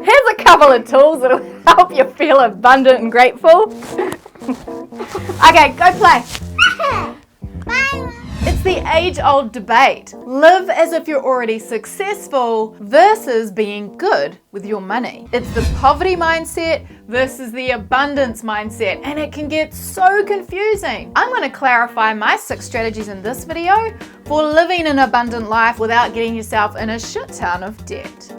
Here's a couple of tools that'll help you feel abundant and grateful. Okay, go play. Bye. It's the age-old debate. Live as if you're already successful versus being good with your money. It's the poverty mindset versus the abundance mindset, and it can get so confusing. I'm going to clarify my 6 strategies in this video for living an abundant life without getting yourself in a shit ton of debt.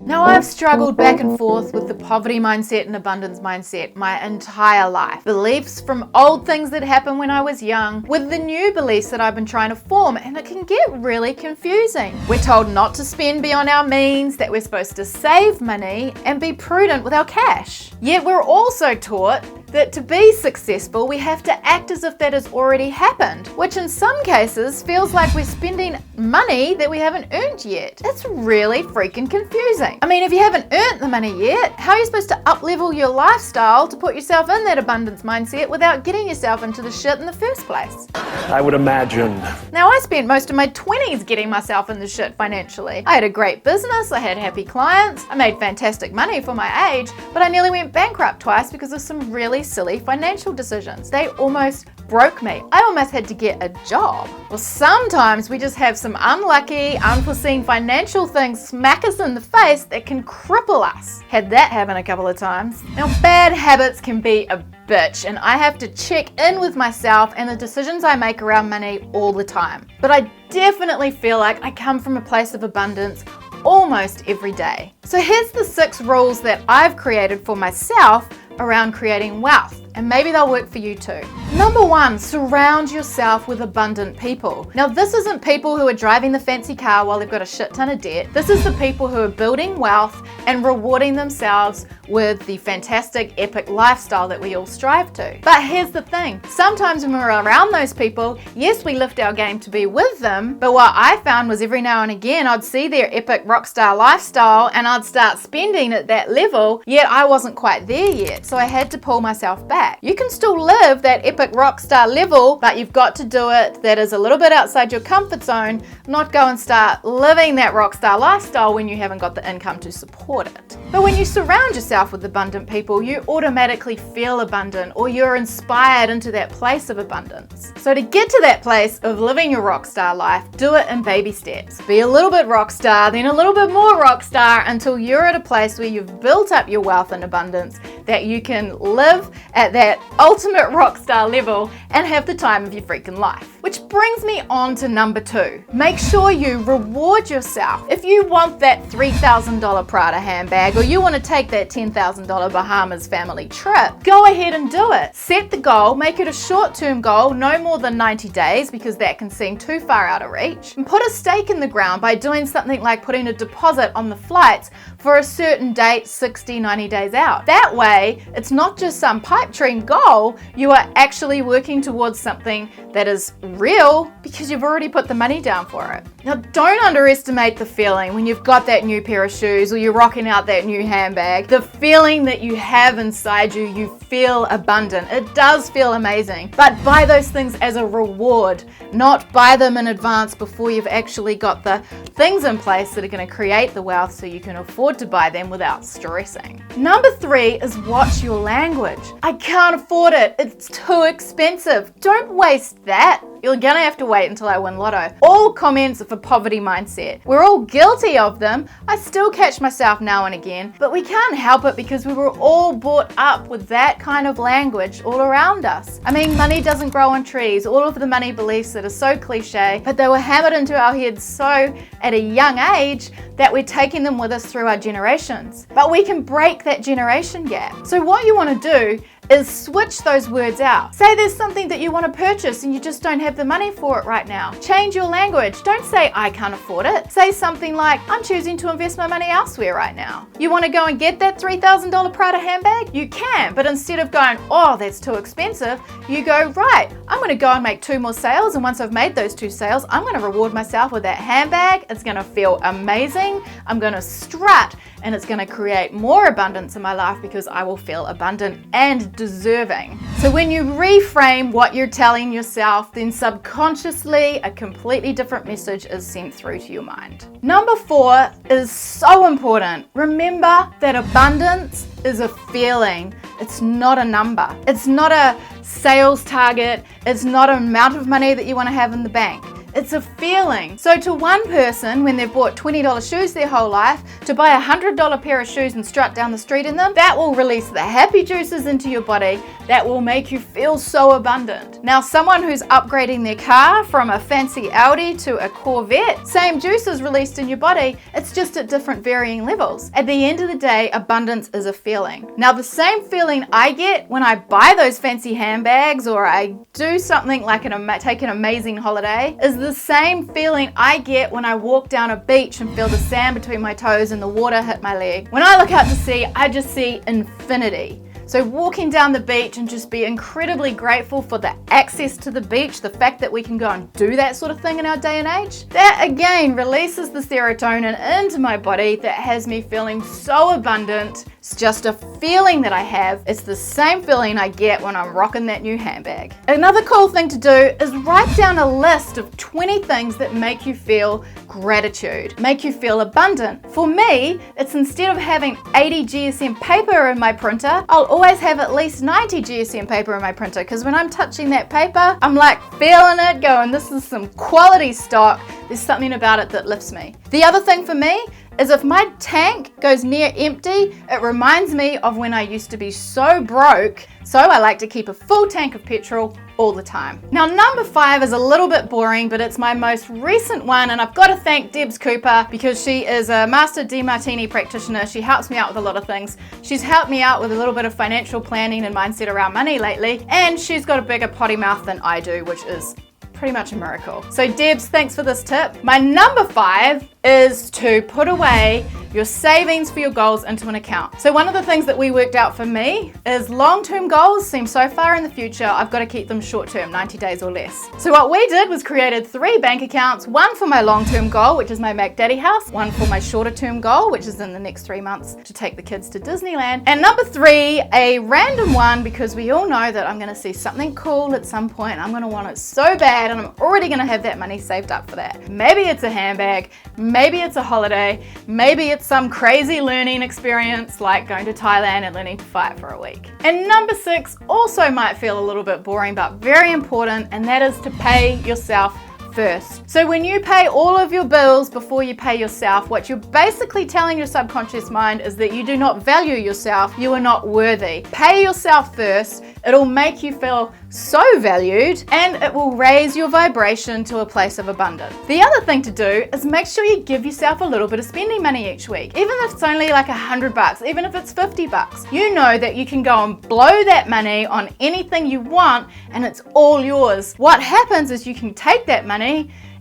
Now, I've struggled back and forth with the poverty mindset and abundance mindset my entire life. Beliefs from old things that happened when I was young with the new beliefs that I've been trying to form, and it can get really confusing. We're told not to spend beyond our means, that we're supposed to save money and be prudent with our cash. Yet we're also taught that to be successful, we have to act as if that has already happened, which in some cases feels like we're spending money that we haven't earned yet. It's really freaking confusing. I mean, if you haven't earned the money yet, how are you supposed to up-level your lifestyle to put yourself in that abundance mindset without getting yourself into the shit in the first place? I would imagine. Now, I spent most of my 20s getting myself in the shit financially. I had a great business, I had happy clients, I made fantastic money for my age, but I nearly went bankrupt twice because of some really silly financial decisions. They almost broke me. I almost had to get a job. Well, sometimes we just have some unlucky, unforeseen financial things smack us in the face that can cripple us. Had that happen a couple of times. Now, bad habits can be a bitch, and I have to check in with myself and the decisions I make around money all the time. But I definitely feel like I come from a place of abundance almost every day. So here's the 6 rules that I've created for myself around creating wealth, and maybe they'll work for you too. Number 1, surround yourself with abundant people. Now, this isn't people who are driving the fancy car while they've got a shit ton of debt. This is the people who are building wealth and rewarding themselves with the fantastic, epic lifestyle that we all strive to. But here's the thing. Sometimes when we're around those people, yes, we lift our game to be with them, but what I found was every now and again, I'd see their epic rock star lifestyle and I'd start spending at that level, yet I wasn't quite there yet. So I had to pull myself back. You can still live that epic rock star level, but you've got to do it that is a little bit outside your comfort zone, not go and start living that rock star lifestyle when you haven't got the income to support it. But when you surround yourself with abundant people, you automatically feel abundant, or you're inspired into that place of abundance. So to get to that place of living your rock star life, do it in baby steps. Be a little bit rock star, then a little bit more rock star, until you're at a place where you've built up your wealth and abundance, that you can live at that ultimate rock star level and have the time of your freaking life. Which brings me on to number 2. Make sure you reward yourself. If you want that $3,000 Prada handbag, or you want to take that $10,000 Bahamas family trip, go ahead and do it. Set the goal, make it a short-term goal, no more than 90 days, because that can seem too far out of reach. And put a stake in the ground by doing something like putting a deposit on the flights for a certain date, 60, 90 days out. That way, it's not just some pipe dream goal, you are actually working towards something that is real because you've already put the money down for it. Now, don't underestimate the feeling when you've got that new pair of shoes or you're rocking out that new handbag. The feeling that you have inside you, you feel abundant. It does feel amazing. But buy those things as a reward, not buy them in advance before you've actually got the things in place that are going to create the wealth so you can afford to buy them without stressing. Number 3 is watch your language. I can't afford it. It's too expensive. Don't waste that. You're gonna have to wait until I win lotto. All comments are for poverty mindset. We're all guilty of them. I still catch myself now and again, but we can't help it because we were all brought up with that kind of language all around us. I mean, money doesn't grow on trees. All of the money beliefs that are so cliche, but they were hammered into our heads so at a young age that we're taking them with us through our generations. But we can break that generation gap. So what you want to do is switch those words out. Say there's something that you want to purchase and you just don't have the money for it right now. Change your language. Don't say, I can't afford it. Say something like, I'm choosing to invest my money elsewhere right now. You want to go and get that $3,000 Prada handbag? You can, but instead of going, oh, that's too expensive, you go, right, I'm going to go and make 2 more sales, and once I've made those 2 sales, I'm going to reward myself with that handbag. It's going to feel amazing. I'm going to strut, and it's going to create more abundance in my life because I will feel abundant and deserving. So when you reframe what you're telling yourself, then subconsciously a completely different message is sent through to your mind. Number 4 is so important. Remember that abundance is a feeling. It's not a number. It's not a sales target. It's not an amount of money that you want to have in the bank. It's a feeling. So to one person, when they've bought $20 shoes their whole life, to buy a $100 pair of shoes and strut down the street in them, that will release the happy juices into your body that will make you feel so abundant. Now, someone who's upgrading their car from a fancy Audi to a Corvette, same juices released in your body, it's just at different varying levels. At the end of the day, abundance is a feeling. Now, the same feeling I get when I buy those fancy handbags or I do something like take an amazing holiday is the same feeling I get when I walk down a beach and feel the sand between my toes and the water hit my leg. When I look out to sea, I just see infinity. So walking down the beach and just be incredibly grateful for the access to the beach, the fact that we can go and do that sort of thing in our day and age, that again releases the serotonin into my body that has me feeling so abundant. It's just a feeling that I have. It's the same feeling I get when I'm rocking that new handbag. Another cool thing to do is write down a list of 20 things that make you feel gratitude, make you feel abundant. For me, it's instead of having 80 GSM paper in my printer, I'll always have at least 90 GSM paper in my printer, because when I'm touching that paper, I'm like feeling it, going, this is some quality stock. There's something about it that lifts me. The other thing for me is if my tank goes near empty, it reminds me of when I used to be so broke, so I like to keep a full tank of petrol all the time. Now, number 5 is a little bit boring, but it's my most recent one, and I've got to thank Debs Cooper because she is a Master DeMartini practitioner. She helps me out with a lot of things. She's helped me out with a little bit of financial planning and mindset around money lately, and she's got a bigger potty mouth than I do, which is pretty much a miracle. So Debs, thanks for this tip. My number 5 is to put away your savings for your goals into an account. So one of the things that we worked out for me is long-term goals seem so far in the future, I've got to keep them short-term, 90 days or less. So what we did was created 3 bank accounts, one for my long-term goal, which is my Mac Daddy house, one for my shorter-term goal, which is in the next 3 months to take the kids to Disneyland, and number 3, a random one, because we all know that I'm going to see something cool at some point. I'm going to want it so bad, and I'm already going to have that money saved up for that. Maybe it's a handbag, maybe it's a holiday, maybe it's some crazy learning experience like going to Thailand and learning to fight for a week. And number 6 also might feel a little bit boring, but very important, and that is to pay yourself first. So when you pay all of your bills before you pay yourself, what you're basically telling your subconscious mind is that you do not value yourself, you are not worthy. Pay yourself first, it'll make you feel so valued, and it will raise your vibration to a place of abundance. The other thing to do is make sure you give yourself a little bit of spending money each week. Even if it's only like $100, even if it's $50, you know that you can go and blow that money on anything you want and it's all yours. What happens is you can take that money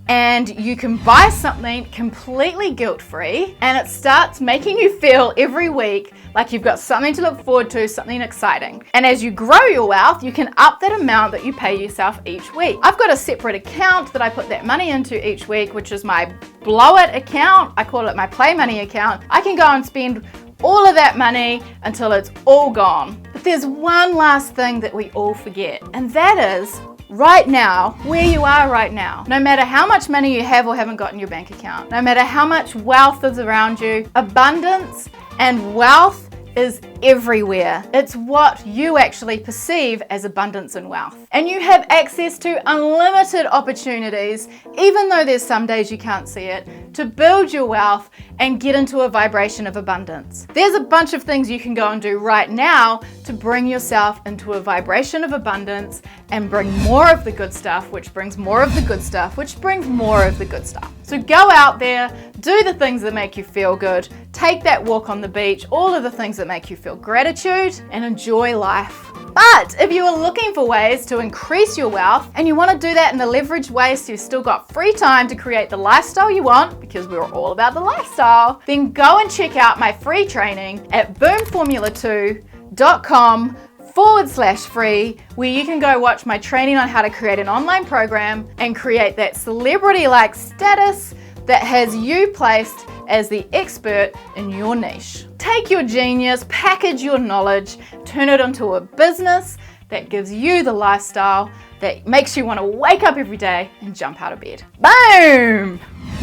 and you can buy something completely guilt-free, and it starts making you feel every week like you've got something to look forward to, something exciting. And as you grow your wealth, you can up that amount that you pay yourself each week. I've got a separate account that I put that money into each week, which is my blow it account. I call it my play money account. I can go and spend all of that money until it's all gone. But there's one last thing that we all forget, and that is right now, where you are right now. No matter how much money you have or haven't got in your bank account, no matter how much wealth is around you, abundance and wealth is everywhere. It's what you actually perceive as abundance and wealth. And you have access to unlimited opportunities, even though there's some days you can't see it, to build your wealth and get into a vibration of abundance. There's a bunch of things you can go and do right now to bring yourself into a vibration of abundance and bring more of the good stuff, which brings more of the good stuff, which brings more of the good stuff. So go out there, do the things that make you feel good, take that walk on the beach, all of the things that make you feel gratitude, and enjoy life. But if you are looking for ways to increase your wealth and you want to do that in a leveraged way so you've still got free time to create the lifestyle you want, because we're all about the lifestyle, then go and check out my free training at boomformula2.com/free, where you can go watch my training on how to create an online program and create that celebrity-like status, that has you placed as the expert in your niche. Take your genius, package your knowledge, turn it into a business that gives you the lifestyle that makes you want to wake up every day and jump out of bed. Boom!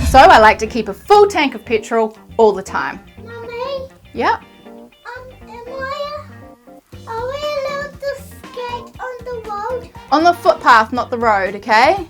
So I like to keep a full tank of petrol all the time. Mommy, Yeah. are we allowed to skate on the road? On the footpath, not the road, okay?